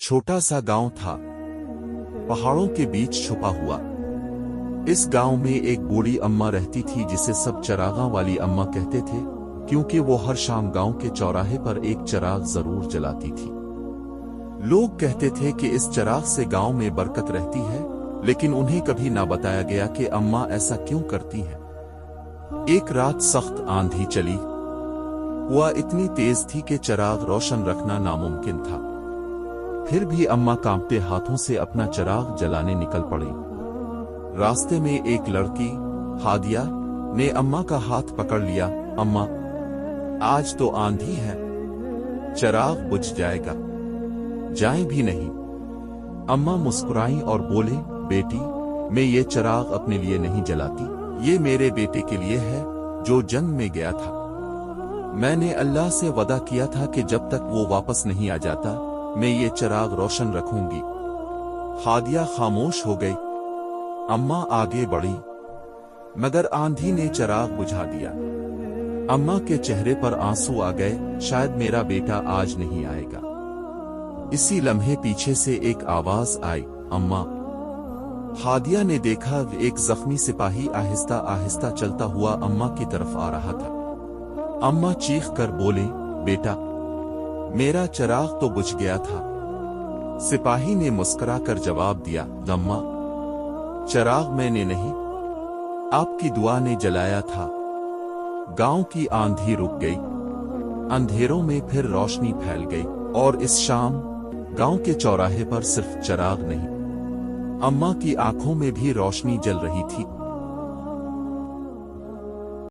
छोटा सा गांव था, पहाड़ों के बीच छुपा हुआ। इस गांव में एक बूढ़ी अम्मा रहती थी जिसे सब चरागां वाली अम्मा कहते थे, क्योंकि वो हर शाम गांव के चौराहे पर एक चिराग जरूर जलाती थी। लोग कहते थे कि इस चिराग से गांव में बरकत रहती है, लेकिन उन्हें कभी ना बताया गया कि अम्मा ऐसा क्यों करती है। एक रात सख्त आंधी चली हुआ इतनी तेज थी कि चिराग रोशन रखना नामुमकिन था। फिर भी अम्मा कांपते हाथों से अपना चिराग जलाने निकल पड़ी। रास्ते में एक लड़की हादिया ने अम्मा का हाथ पकड़ लिया। अम्मा, आज तो आंधी है, चिराग बुझ जाएगा, जाएं भी नहीं। अम्मा मुस्कुराई और बोले, बेटी, मैं ये चिराग अपने लिए नहीं जलाती, ये मेरे बेटे के लिए है जो जंग में गया था। मैंने अल्लाह से वादा किया था कि जब तक वो वापस नहीं आ जाता मैं ये चिराग रोशन रखूंगी। हादिया खामोश हो गई। अम्मा आगे बढ़ी, मगर आंधी ने चिराग बुझा दिया। अम्मा के चेहरे पर आंसू आ गए, शायद मेरा बेटा आज नहीं आएगा। इसी लम्हे पीछे से एक आवाज आई, अम्मा। हादिया ने देखा एक जख्मी सिपाही आहिस्ता आहिस्ता चलता हुआ अम्मा की तरफ आ रहा था। अम्मा चीख कर बोले, बेटा, मेरा चिराग तो बुझ गया था। सिपाही ने मुस्कुरा कर जवाब दिया, अम्मा, चिराग मैंने नहीं, आपकी दुआ ने जलाया था। गांव की आंधी रुक गई, अंधेरों में फिर रोशनी फैल गई, और इस शाम गांव के चौराहे पर सिर्फ चिराग नहीं, अम्मा की आंखों में भी रोशनी जल रही थी।